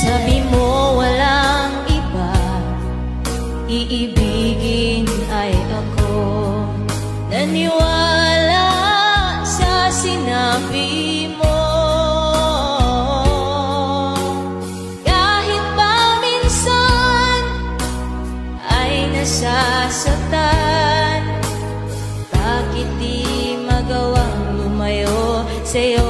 Sabi mo walang iba, iibigin ay ako. Naniwala sa sinabi mo, kahit pa minsan ay nasasaktan. Bakit di magawang lumayo sa'yo?